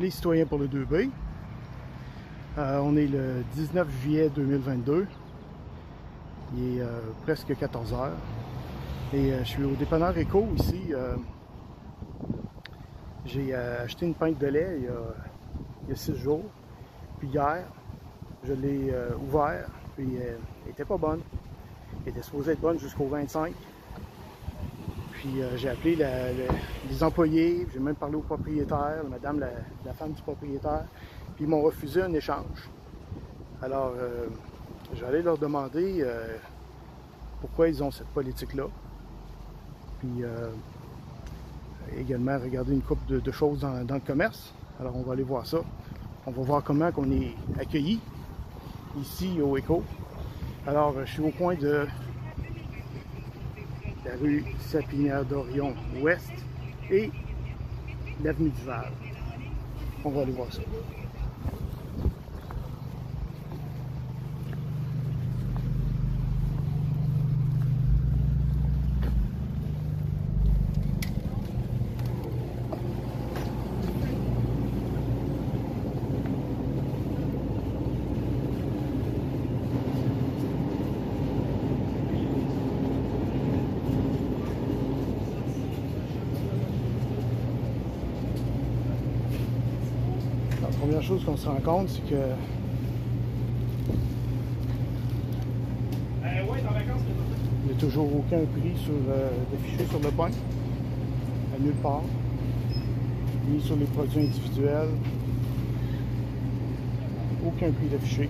Les citoyens pour le 2B. On est le 19 juillet 2022. Il est presque 14 h. Et je suis au dépanneur Éco ici. J'ai acheté une pinte de lait il y a 6 jours. Puis hier, je l'ai ouvert. Puis elle n'était pas bonne. Elle était supposée être bonne jusqu'au 25. Puis j'ai appelé les employés, j'ai même parlé au propriétaire, madame, la femme du propriétaire, puis ils m'ont refusé un échange. Alors, j'allais leur demander pourquoi ils ont cette politique-là. Puis également regarder une couple de choses dans le commerce. Alors, on va aller voir ça. On va voir comment on est accueillis ici au Éco. Alors, je suis au coin de la rue Sapinière-Dorion-Ouest et l'avenue du Val. On va aller voir ça. La première chose qu'on se rend compte, c'est que il n'y a toujours aucun prix d'affiché sur le pain, à nulle part, ni sur les produits individuels, aucun prix d'affiché.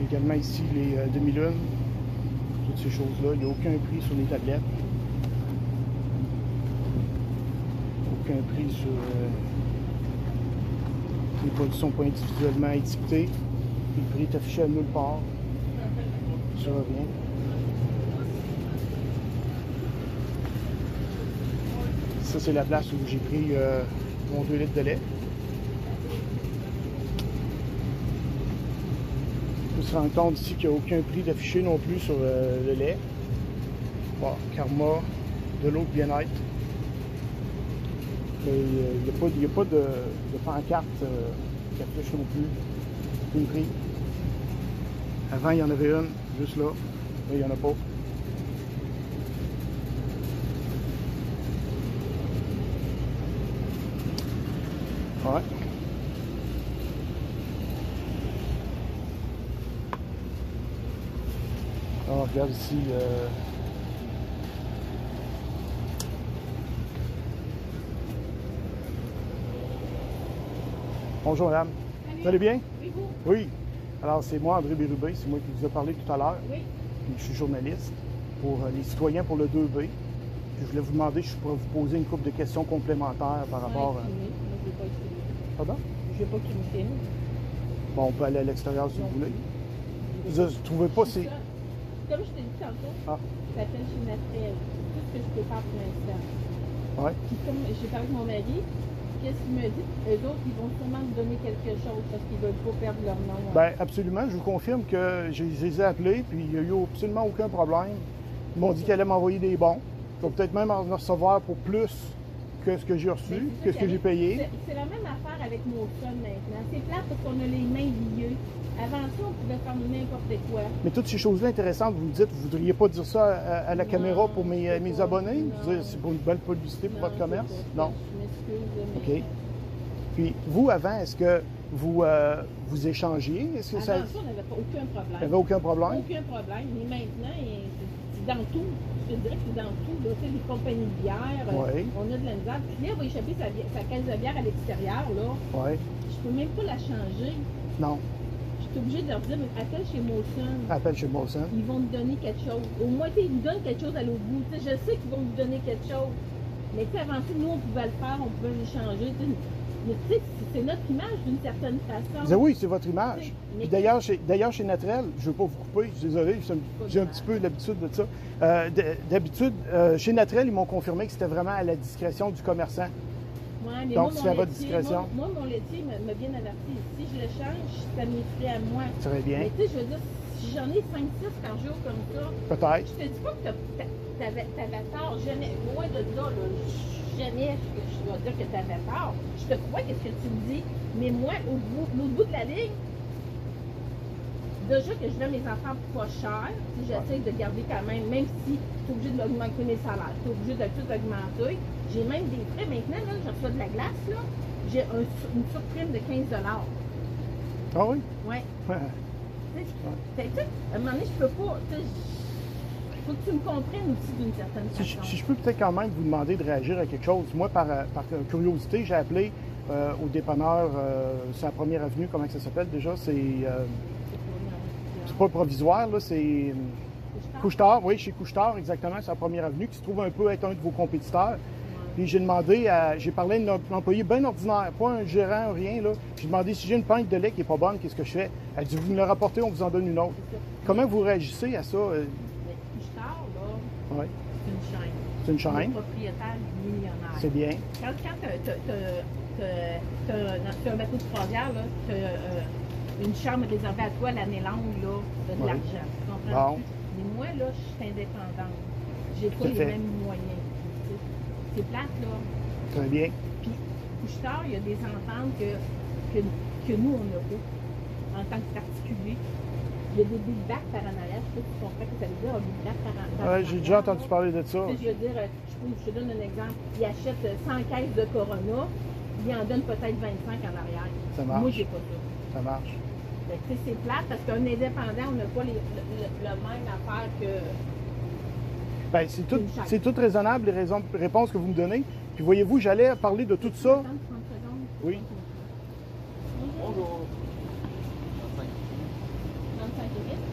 Également ici les demi-lunes, toutes ces choses-là, il n'y a aucun prix sur les tablettes, aucun prix sur les produits ne sont pas individuellement étiquetés. Le prix est affiché à nulle part. Sur rien. Ça, c'est la place où j'ai pris mon 2 litres de lait. On se rend compte ici qu'il n'y a aucun prix d'affiché non plus sur le lait. Bon, Karma, de l'eau de bien-être. Il n'y a pas de pancarte qui affiche non plus aucun prix. Avant, il y en avait une, juste là. Là, il n'y en a pas. Ouais. Alors, regarde ici. Bonjour madame. Salut. Vous allez bien? Oui, vous? Oui. Alors c'est moi, André Bérubé, c'est moi qui vous ai parlé tout à l'heure. Oui. Je suis journaliste pour les citoyens pour le 2B. Puis je voulais vous demander si je pourrais vous poser une couple de questions complémentaires par rapport à... Moi, je ne veux pas filmer. Pardon? Je ne veux pas qu'il me filme. Bon, on peut aller à l'extérieur si vous voulez. Vous ne trouvez pas ces... Comme je t'ai dit tantôt, ça s'appelle chez Natrel. Tout ce que je peux faire pour l'instant. Ouais. Puis comme j'ai parlé avec mon mari, qu'est-ce qu'il me dit? Eux autres, ils vont sûrement me donner quelque chose parce qu'ils ne veulent pas perdre leur nom. Bien, absolument. Je vous confirme que je les ai appelés, puis il n'y a eu absolument aucun problème. Ils m'ont dit qu'ils allaient m'envoyer des bons. Je vais peut-être même en recevoir pour plus que ce que j'ai reçu, que ce que j'ai payé. C'est la même affaire avec nos sons maintenant. C'est plate parce qu'on a les mains liées. Avant ça, on pouvait faire n'importe quoi. Mais toutes ces choses-là intéressantes, vous me dites, vous ne voudriez pas dire ça à la caméra pour mes abonnés? C'est pour une belle publicité pour votre commerce? Non? Je m'excuse. OK. Puis, vous, avant, est-ce que vous échangiez? Est-ce que Avant ça, on n'avait aucun problème. Il n'y avait aucun problème? Aucun problème. Mais maintenant, c'est dans tout. Je te dirais que c'est dans tout. Là. Tu sais, les compagnies de bière, on a de la misère. Puis là, on va échapper sa caisse de bière à l'extérieur. Là. Oui. Je peux même pas la changer. Non. Je suis obligée de leur dire, appelle chez Molson. Appelle chez Molson. Ils vont me donner quelque chose. Au moins, ils nous donnent quelque chose à l'autre bout. Je sais qu'ils vont nous donner quelque chose. Mais avant ça, nous, on pouvait le faire, on pouvait l'échanger. C'est notre image d'une certaine façon. Oui, c'est votre image. Puis d'ailleurs, chez Natrel, je ne veux pas vous couper, je suis désolé, j'ai un petit peu l'habitude de ça. D'habitude, chez Natrel, ils m'ont confirmé que c'était vraiment à la discrétion du commerçant. Ouais, mais donc, moi, c'est à votre discrétion. Moi, mon laitier m'a bien averti. Si je le change, ça m'effraie à moi. Très bien. Mais tu sais, je veux dire, si j'en ai 5-6 par jour comme ça, peut-être. Je te dis pas que t'avais tort. Loin de là, jamais je vais dire que tu avais tort. Je te crois qu'est-ce que tu me dis, mais moi, l'autre bout de la ligne, déjà que je donne mes enfants pas cher, j'essaie de garder quand même si tu es obligé d'augmenter mes salaires, tu es obligé de tout augmenter. J'ai même des frais maintenant, là, je reçois de la glace, là, j'ai une surprime de 15 $. Ah oui? Oui. À un moment donné, je peux pas. Il faut que tu me comprennes aussi d'une certaine façon. Si je peux peut-être quand même vous demander de réagir à quelque chose. Moi, par curiosité, j'ai appelé au dépanneur, c'est la première avenue, comment ça s'appelle déjà? C'est pas provisoire, là, c'est Couche-Tard, oui, chez Couche-Tard, exactement, c'est la première avenue, qui se trouve un peu être un de vos compétiteurs. Puis j'ai demandé, j'ai parlé à un employé bien ordinaire, pas un gérant, rien, là. J'ai demandé si j'ai une pinte de lait qui n'est pas bonne, qu'est-ce que je fais? Elle dit, vous me le rapportez, on vous en donne une autre. Comment vous réagissez à ça? Couche-Tard, là, ouais. c'est une chaîne. C'est une chaîne. Le propriétaire millionnaire. C'est bien. Quand tu as un bateau de croisière, tu as une chambre réservée à toi l'année longue, là, de l'argent. Tu comprends? Bon. Mais moi, là, je suis indépendante. J'ai pas les mêmes moyens. C'est plate, là. Très bien. Puis, Couche-Tard, il y a des ententes que nous, on n'a pas, en tant que particulier. Il y a des big bags par en arrière. Je sais pas si tu comprends ce que ça veut dire, un big bag par en arrière. J'ai déjà entendu parler de ça. Tu sais, je veux dire, je te donne un exemple. Il achète 100 caisses de Corona, il en donne peut-être 25 en arrière. Ça marche. Moi, j'ai pas ça. Ça marche. C'est plate parce qu'un indépendant, on n'a pas le même affaire que... Bien, c'est tout raisonnable, les réponses que vous me donnez. Puis voyez-vous, j'allais parler de tout ça. 30 secondes. Oui. Bonjour. 35 minutes.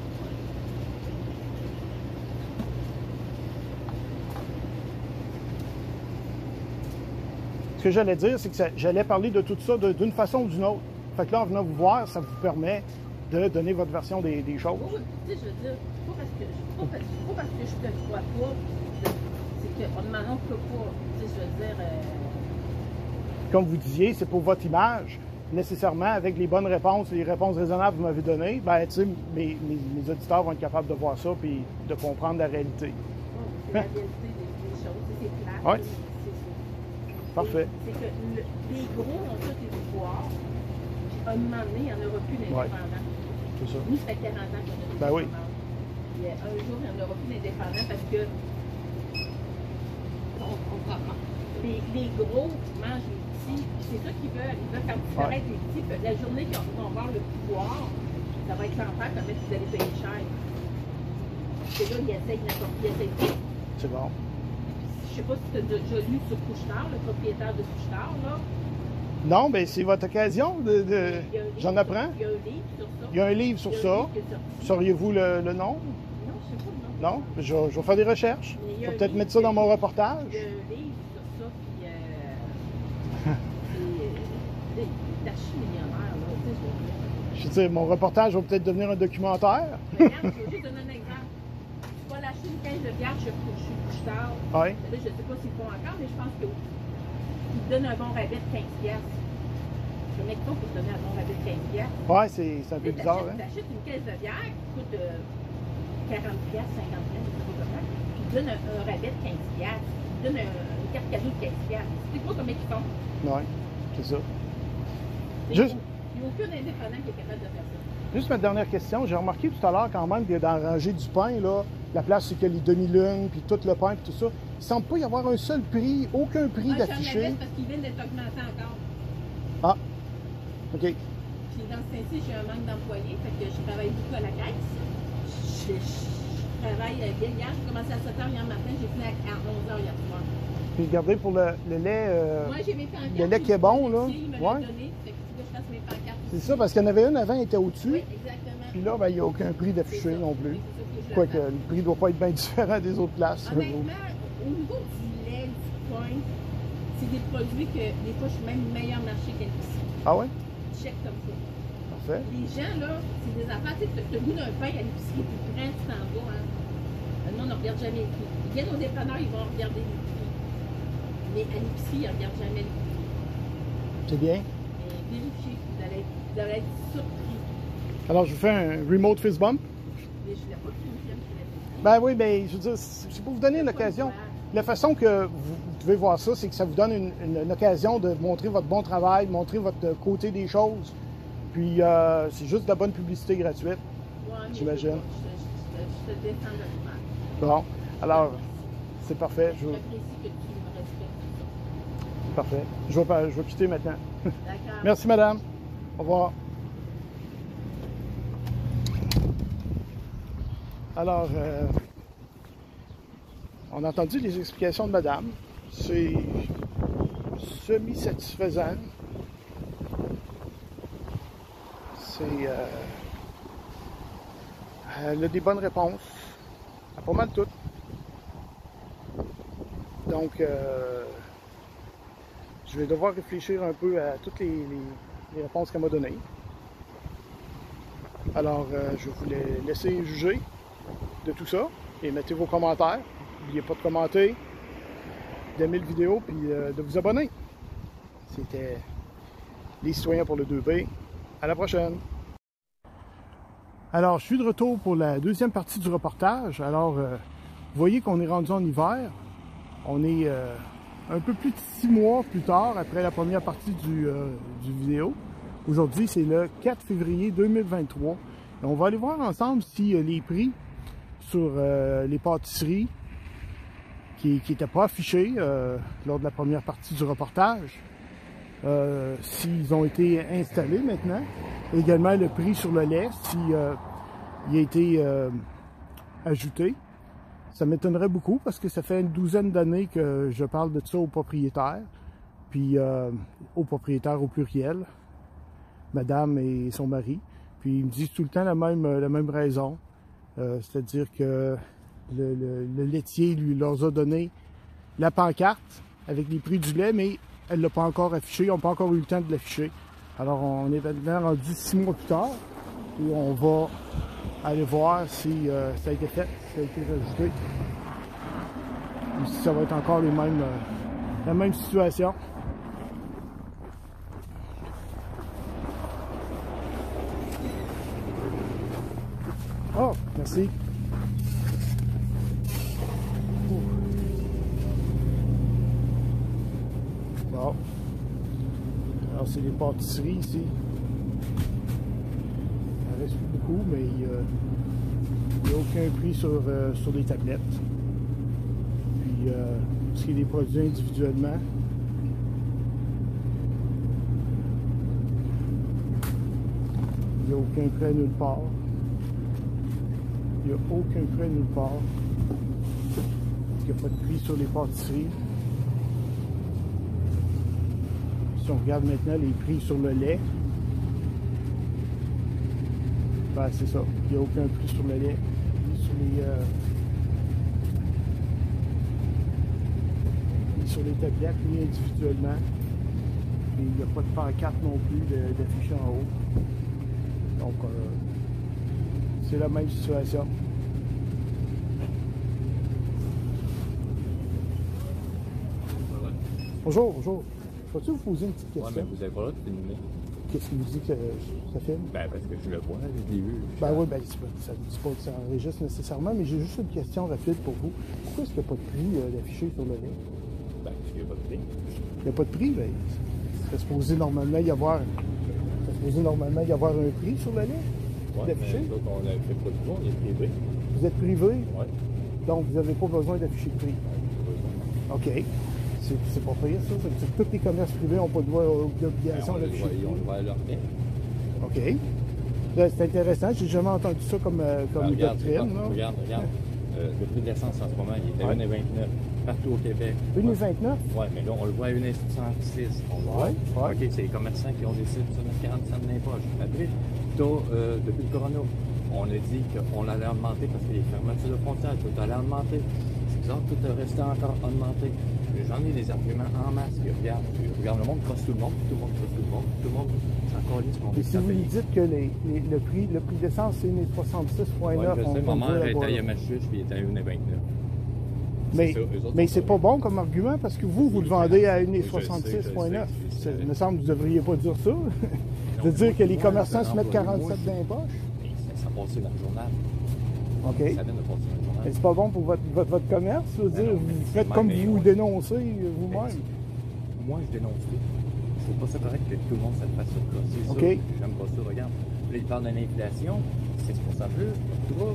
Ce que j'allais dire, c'est que j'allais parler de tout ça d'une façon ou d'une autre. Fait que là, en venant vous voir, ça vous permet de donner votre version des choses. Oui, tu sais, je veux dire, pas parce que je te crois pas, c'est qu'on ne peut pas, tu sais, je veux dire... Comme vous disiez, c'est pour votre image. Nécessairement, avec les bonnes réponses et les réponses raisonnables que vous m'avez données, ben, tu sais, mes auditeurs vont être capables de voir ça puis de comprendre la réalité. C'est la réalité des choses, c'est plate. Oui. C'est ça. Parfait. C'est que les gros ont tous les pouvoirs, puis à un moment donné, il n'y en aura plus d'indépendants. C'est ça. Nous, ça fait 40 ans qu'on a des Ben oui. Puis un jour, il n'y en aura plus d'indépendants parce que les gros mangent les petits. C'est ça qu'ils veulent. Ils veulent quand tu arrêtes les petits, la journée qu'ils vont avoir le pouvoir, ça va être l'enfer comment vous allez payer cher. C'est là, ils essayent n'importe qui, ils essayent tout. C'est bon. Je sais pas si tu as déjà lu sur Couche-Tard, le propriétaire de Couche-Tard, là. Non, bien, c'est votre occasion J'en apprends. Il y a un livre sur ça. Il y a un livre sur ça. Sauriez-vous le nom? Non, je sais pas le nom. Non? Je vais faire des recherches. Je vais peut-être mettre ça dans mon reportage. Il y a un livre sur ça, puis c'est archi-millionnaire, là, tu sais, Je veux dire, mon reportage va peut-être devenir un documentaire. mais regarde, je vais juste donner un exemple. Tu vas lâcher une caisse de bière chez Couche-Tard. Oui. Là, je ne sais pas s'ils le font encore, mais je pense qu'ils te donnent un bon rabais de 15$. Je vais mettre ça pour te donner un bon rabais de 15$. Oui, c'est un peu bizarre. Hein? Tu achètes une caisse de bière qui coûte 40$, 50$, je ne sais pas comment, puis ils te donnent un rabais de 15$. Ils te donnent une carte cadeau de 15$. Tu sais pas comment ils font. Oui, c'est ça. Il Juste- n'y a aucun indépendant qui est capable de faire ça. Juste ma dernière question. J'ai remarqué tout à l'heure quand même que dans la rangée du pain, là, la place, c'est que les demi-lunes, puis tout le pain, puis tout ça, il ne semble pas y avoir un seul prix, aucun prix Moi, j'en d'affiché. avais parce qu'ils viennent d'être augmentés encore. Ah, OK. Puis dans ce cas-ci, j'ai un manque d'employés, fait que je travaille beaucoup à la caisse. Je travaille bien. Hier, j'ai commencé à 7h hier matin, j'ai fini à 11h hier soir. Puis regardez pour le lait, Moi, j'ai mes pancartes. le lait qui est bon, là. Il me Ouais. l'a donné, fait que je fasse mes pancartes. C'est ça, parce qu'il y en avait une avant, elle était au-dessus. Oui, exactement. Puis là, ben, il n'y a aucun prix C'est d'affiché ça. non plus. C'est ça que je Quoique, l'attends. le prix ne doit pas être bien différent des autres places. Honnêtement, au niveau du lait, du pain, c'est des produits que des fois, je suis même meilleur marché qu'l'épicerie. Ah ouais? Check comme ça. Parfait. Les gens, là, c'est des affaires, tu sais, le goût d'un pain à l'épicerie, puis tu prends, tu t'en vas, hein. Nous, on ne regarde jamais les prix. Ils viennent au dépanneur, ils vont regarder les prix. Mais à l'épicerie, ils ne regardent jamais les prix. C'est bien. Mais vérifiez, vous allez être surpris. Alors, je vous fais un remote fist bump. Mais je ne l'ai pas fait une film, je l'ai fait. Ben oui, mais je veux dire, c'est pour vous donner l'occasion. La façon que pouvez voir ça, c'est que ça vous donne une occasion de montrer votre bon travail, montrer votre côté des choses. Puis c'est juste de la bonne publicité gratuite, Ouais, mais j'imagine. Je te défends de faire. Bon, alors, c'est parfait. J'apprécie que tu me respectes. Parfait. Je vais quitter maintenant. D'accord. Merci, madame. Au revoir. Alors, on a entendu les explications de madame. C'est semi-satisfaisant. Elle a des bonnes réponses à pas mal toutes. Donc, je vais devoir réfléchir un peu à toutes les réponses qu'elle m'a données. Alors, je vais vous laisser juger de tout ça et mettez vos commentaires. N'oubliez pas de commenter, d'aimer la vidéo puis de vous abonner. C'était les citoyens pour le 2B. À la prochaine! Alors, je suis de retour pour la deuxième partie du reportage. Alors, vous voyez qu'on est rendu en hiver. On est un peu plus de 6 mois plus tard, après la première partie du vidéo. Aujourd'hui, c'est le 4 février 2023. Et on va aller voir ensemble si les prix sur les pâtisseries qui n'étaient pas affichés lors de la première partie du reportage, s'ils ont été installés maintenant. Également le prix sur le lait, s'il a été ajouté. Ça m'étonnerait beaucoup parce que ça fait une douzaine d'années que je parle de ça aux propriétaires, puis aux propriétaires au pluriel, madame et son mari. Puis ils me disent tout le temps la même raison, c'est-à-dire que le laitier leur a donné la pancarte avec les prix du lait, mais elle ne l'a pas encore affiché, ils n'ont pas encore eu le temps de l'afficher. Alors on est maintenant rendu 6 mois plus tard et on va aller voir si ça a été fait, si ça a été rajouté, ou si ça va être encore la même situation. Oh, merci. Bon. Alors, c'est les pâtisseries ici. Il reste plus beaucoup, mais il n'y a aucun prix sur les tablettes. Puis, ce qui est des produits individuellement, il n'y a aucun prix nulle part. Il n'y a aucun prix nulle part. Il n'y a pas de prix sur les pâtisseries. Si on regarde maintenant les prix sur le lait, ben c'est ça. Il n'y a aucun prix sur le lait. Ni sur les tablettes, ni individuellement. Et il n'y a pas de pancarte non plus d'affiché en haut. Donc, c'est la même situation. Bonjour, bonjour. Peux-tu vous poser une petite question? Ouais, mais vous avez pas le droit de filmer. Qu'est-ce qui vous dit que ça filme? Ben, parce que je le vois, je l'ai vu. Ben oui, ben, ça ne dit pas que ça enregistre nécessairement, mais j'ai juste une question rapide pour vous. Pourquoi est-ce qu'il n'y a pas de prix d'affiché sur le lait? Ben, parce qu'il n'y a pas de prix. Il n'y a pas de prix, ben, c'est supposé normalement y avoir un prix sur le lait Ouais, d'affiché. mais donc, on a fait pas du tout, on est privé. Vous êtes privé, Ouais. donc vous n'avez pas besoin d'afficher le prix. OK. C'est pas pire, ça. Ça veut dire que tous les commerces privés n'ont pas d'obligation d'afficher le Ils ont prix. le droit à leur paix. OK. Là, c'est intéressant. J'ai jamais entendu ça comme Regarde, doctrine. Là. regarde. Le prix de l'essence en ce moment, il est à 1,29 partout au Québec. 1,29 Ouais, mais là, on le voit à 1,66. On le voit. Ouais. OK, c'est les commerçants qui ont décidé de se mettre 40 cents dans les poches. Après, depuis le corona, on a dit qu'on allait augmenter parce que les fermetures de frontières, tout allait augmenter. C'est bizarre, tout est resté encore augmenté. J'en ai des arguments en masse. Regarde, le monde crosse tout le monde, tout le monde crosse tout le monde, tout le monde s'en calisse. Et si vous lui dites que le prix d'essence, c'est 1,66,9, Ouais, je sais, ma mère dire, était à Yamachuche puis il était à 1,29. Mais c'est pas bon comme argument parce que vous le vendez à 1,66,9. Il me semble que vous ne devriez pas dire ça. De dire que les commerçants se mettent 47 dans les poches. Ça passait dans le journal. OK. Ça vient de passer dans le journal. Mais c'est pas bon pour votre commerce, je veux dire. Vous faites comme vous dénoncez vous-même. Moi, je dénonce tout. Je trouve pas ça correct que tout le monde se fasse ça. C'est OK. ça. J'aime pas ça. Regarde, là, ils parlent de l'inflation. C'est pour ça plus. Tout va.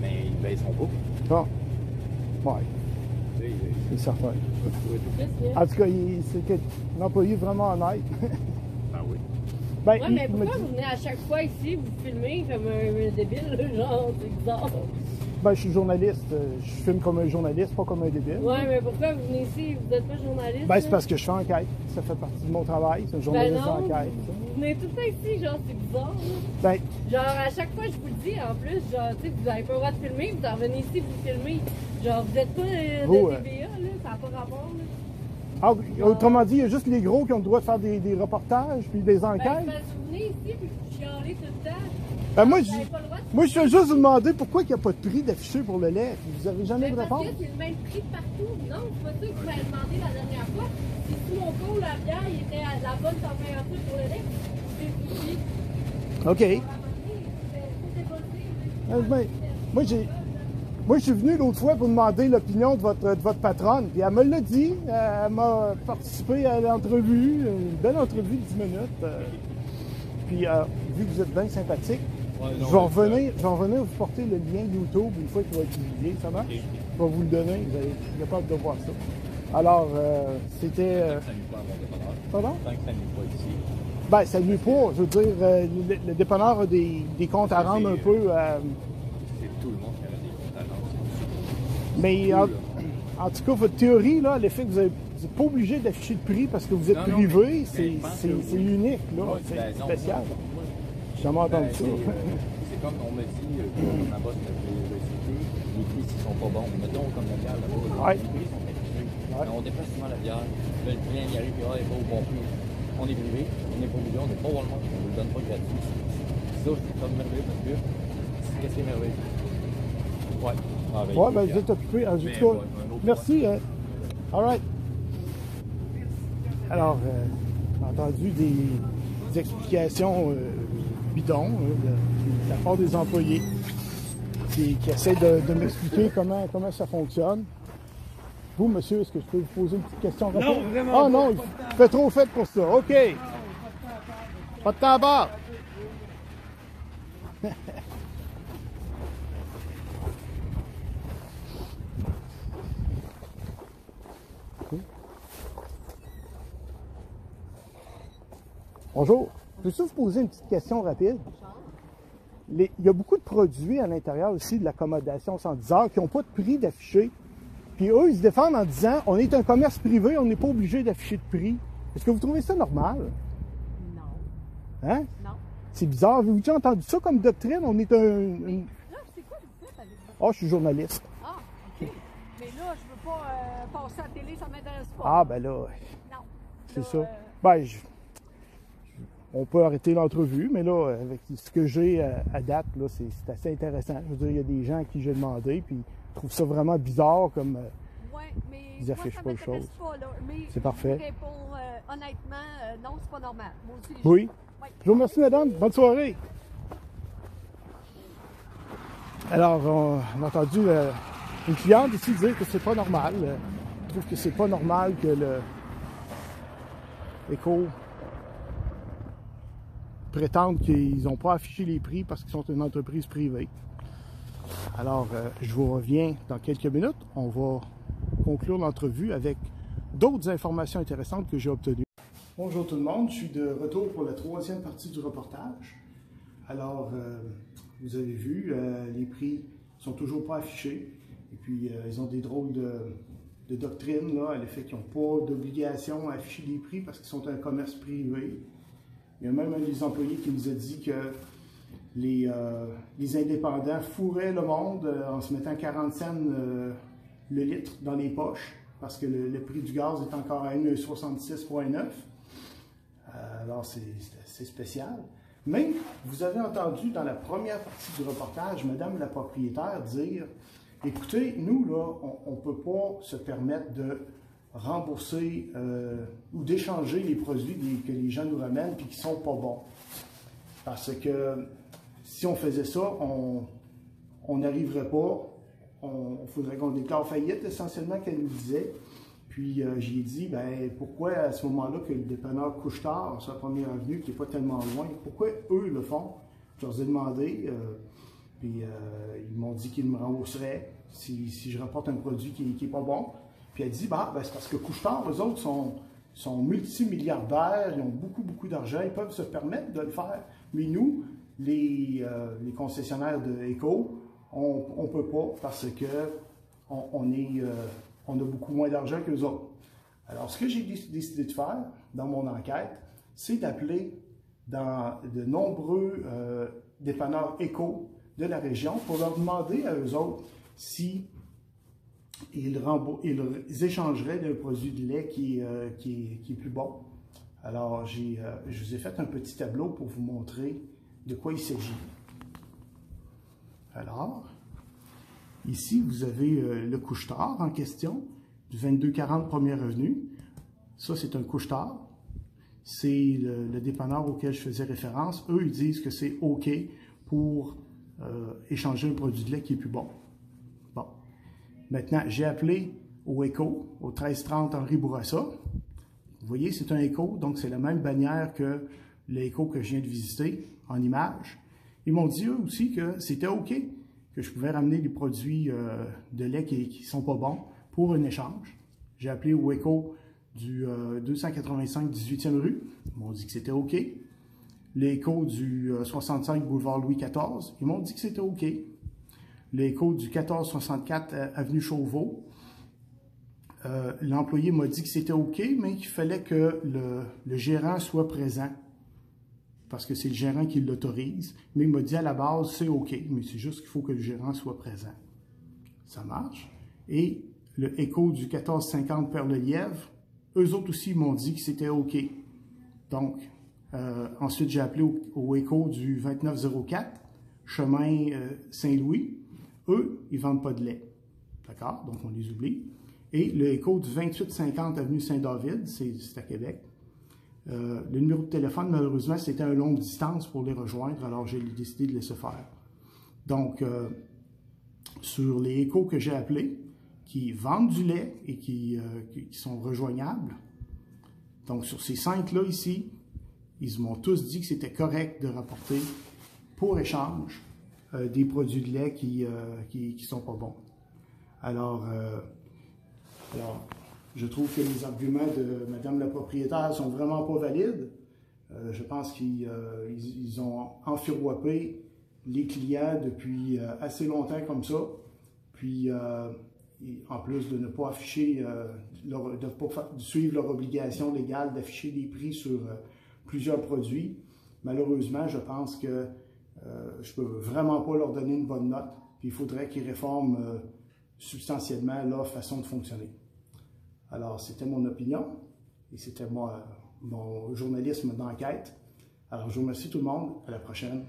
Mais ils baisseront pas. Bon. Ouais, Tu sais, c'est certain. Qu'est-ce que- En tout cas, c'est un employé vraiment honnête. Ah oui. Ben, Ouais, mais il me pourquoi dit- vous venez à chaque fois ici, vous filmez comme un débile, là, genre, c'est bizarre. Ben, je suis journaliste. Je filme comme un journaliste, pas comme un débile. Ouais, mais pourquoi vous venez ici? Vous n'êtes pas journaliste? Ben, c'est là? parce que je fais enquête. Ça fait partie de mon travail. C'est un journaliste non, d'enquête. vous venez tout le temps ici, genre, c'est bizarre. Là. Ben, Genre, à chaque fois, je vous le dis, en plus, genre, tu sais, vous n'avez pas le droit de filmer, vous en revenez ici, vous filmez. Genre, vous n'êtes pas de Vous, TVA, là, ça n'a pas rapport, là. autrement dit, il y a juste les gros qui ont le droit de faire des reportages puis des Ben, enquêtes. parce que vous venez ici, puis vous chialez tout le temps. Ben, moi, Vous n'avez pas le droit de je fais juste vous demander pourquoi il n'y a pas de prix d'affiché pour le lait. Vous n'avez jamais de Parce réponse. que c'est le même prix partout. Non, c'est pas ça que vous m'avez demandé la dernière fois. Si sous mon pot, la bière il était à la bonne température pour le lait, c'est ici. OK. Ben, moi, je suis venu l'autre fois pour demander l'opinion de votre patronne. Puis elle me l'a dit. Elle m'a participé à l'entrevue. Une belle entrevue de 10 minutes. Puis, vu que vous êtes bien sympathique, je vais revenir vous porter le lien YouTube une fois qu'il va être publié. Ça marche? Je vais vous le donner. Vous allez être capable de voir ça. Alors, c'était... Ça nuit pas à mon dépanneur. Pardon? Tant que ça nuit pas ici. Ben, ça nuit pas. Je veux dire, le dépanneur a des comptes à rendre un peu... C'est tout le monde qui a des comptes à rendre. mais en tout cas, votre théorie, là, l'effet que vous n'êtes pas obligé d'afficher de prix parce que vous êtes Non, non, privé, mais je pense c'est que oui. unique, là. Ouais, C'est ben, non, spécial. moi, J'ai jamais entendu ça. c'est comme on me dit, ma boss me fait citer, les prix s'ils sont pas bons. Mettons comme la bière là-bas, Ouais. les prix sont affichés. Ouais. Mais on dépasse souvent la bière. Là, le client y arrive, puis il n'est pas au bon prix. On est privé, on n'est pas obligé, on n'est pas Walmart, on ne le donne pas gratuit. Ça, c'est comme merveilleux parce que qu'est-ce qui est merveilleux? Ouais. Ah, Ouais, ben, vous êtes occupé. En tout Mais, cas, ouais, un autre merci. All right. Alors, j'ai entendu des explications bidons de la part des employés qui essaient de m'expliquer comment ça fonctionne. Vous, monsieur, est-ce que je peux vous poser une petite question rapide? Non, vraiment Ah non, il fait trop fait pour ça. OK. Pas de temps à barre. Bonjour. Peux-tu vous poser une petite question rapide? Il y a beaucoup de produits à l'intérieur aussi de l'accommodation sans 10 heures qui n'ont pas de prix d'afficher. Puis eux, ils se défendent en disant on est un commerce privé, on n'est pas obligé d'afficher de prix. Est-ce que vous trouvez ça normal? Non. Hein? Non. C'est bizarre. Avez-vous déjà entendu ça comme doctrine? On est un. Là, c'est quoi que vous faites avec votre... Oh, je suis journaliste. Ah, OK. Mais là, je veux pas passer à la télé, ça m'intéresse pas. Ah, ben là, Non. c'est Là, ça. Ben, on peut arrêter l'entrevue, mais là, avec ce que j'ai à date, là, c'est assez intéressant. Je veux dire, il y a des gens à qui j'ai demandé, puis ils trouvent ça vraiment bizarre comme. Ouais, mais Ils moi, affichent ça pas les m'intéresse choses. pas, là. Mais C'est parfait. je dirais pour, honnêtement, non, c'est pas normal. Moi aussi, je- Oui. Ouais. Je vous remercie, madame. Bonne soirée. Alors, on a entendu une cliente ici dire que c'est pas normal. Elle trouve que c'est pas normal que l'Éco prétendent qu'ils n'ont pas affiché les prix parce qu'ils sont une entreprise privée. Alors, je vous reviens dans quelques minutes. On va conclure l'entrevue avec d'autres informations intéressantes que j'ai obtenues. Bonjour tout le monde, je suis de retour pour la troisième partie du reportage. Alors, vous avez vu, les prix sont toujours pas affichés. Et puis, ils ont des drôles de doctrine là, à l'effet qu'ils n'ont pas d'obligation à afficher les prix parce qu'ils sont un commerce privé. Il y a même un des employés qui nous a dit que les indépendants fourraient le monde en se mettant 40 cents le litre dans les poches parce que le prix du gaz est encore à 1,66,9. Alors, c'est assez spécial. Mais vous avez entendu dans la première partie du reportage, Madame la propriétaire dire « Écoutez, nous, là, on ne peut pas se permettre de rembourser ou d'échanger les produits que les gens nous ramènent et qui ne sont pas bons. Parce que si on faisait ça, on n'arriverait pas faudrait qu'on déclare faillite, essentiellement, qu'elle nous disait. Puis j'ai dit, ben pourquoi à ce moment-là que le dépanneur Couche-Tard, sur la première avenue, qui n'est pas tellement loin, pourquoi eux le font? Je leur ai demandé, puis ils m'ont dit qu'ils me rembourseraient si je rapporte un produit qui n'est pas bon. Puis elle dit, ben c'est parce que Couche-Tard, eux autres sont multimilliardaires, ils ont beaucoup d'argent, ils peuvent se permettre de le faire. Mais nous, les concessionnaires de Éco, on ne peut pas parce que on a beaucoup moins d'argent qu'eux autres. Alors, ce que j'ai décidé de faire dans mon enquête, c'est d'appeler dans de nombreux dépanneurs Éco de la région pour leur demander à eux autres si ils échangeraient le produit de lait qui est plus bon. Alors, je vous ai fait un petit tableau pour vous montrer de quoi il s'agit. Alors, ici, vous avez le Couche-Tard en question, du 2240 Première Avenue. Ça, c'est un Couche-Tard. C'est le dépanneur auquel je faisais référence. Eux, ils disent que c'est OK pour échanger un produit de lait qui est plus bon. Bon. Maintenant, j'ai appelé au Éco, au 1330 Henri Bourassa. Vous voyez, c'est un Éco, donc c'est la même bannière que l'Éco que je viens de visiter en image. Ils m'ont dit, eux aussi, que c'était OK, que je pouvais ramener des produits de lait qui ne sont pas bons pour un échange. J'ai appelé au Éco du 285 18e rue. Ils m'ont dit que c'était OK. L'Éco du 65 boulevard Louis XIV. Ils m'ont dit que c'était OK. L'Éco du 1464 avenue Chauveau. L'employé m'a dit que c'était OK, mais qu'il fallait que le gérant soit présent. Parce que c'est le gérant qui l'autorise. Mais il m'a dit à la base, c'est OK, mais c'est juste qu'il faut que le gérant soit présent. Ça marche. Et le Éco du 1450 Perle-Lièvre, eux autres aussi m'ont dit que c'était OK. Donc, ensuite, j'ai appelé au Éco du 2904, chemin Saint-Louis. Eux, ils ne vendent pas de lait. D'accord? Donc, on les oublie. Et le Éco du 2850 avenue Saint-David, c'est à Québec. Le numéro de téléphone, malheureusement, c'était à longue distance pour les rejoindre, alors j'ai décidé de laisser faire. Donc, sur les Écos que j'ai appelés, qui vendent du lait et qui sont rejoignables, donc sur ces 5-là ici, ils m'ont tous dit que c'était correct de rapporter pour échange des produits de lait qui sont pas bons. Alors, je trouve que les arguments de Madame la propriétaire sont vraiment pas valides. Je pense qu'ils ont enfiroppé les clients depuis assez longtemps comme ça. Puis, en plus de ne pas afficher, de ne pas suivre leur obligation légale d'afficher des prix sur plusieurs produits, malheureusement, je pense que je peux vraiment pas leur donner une bonne note. Puis il faudrait qu'ils réforment substantiellement leur façon de fonctionner. Alors, c'était mon opinion et c'était mon journalisme d'enquête. Alors, je vous remercie tout le monde. À la prochaine.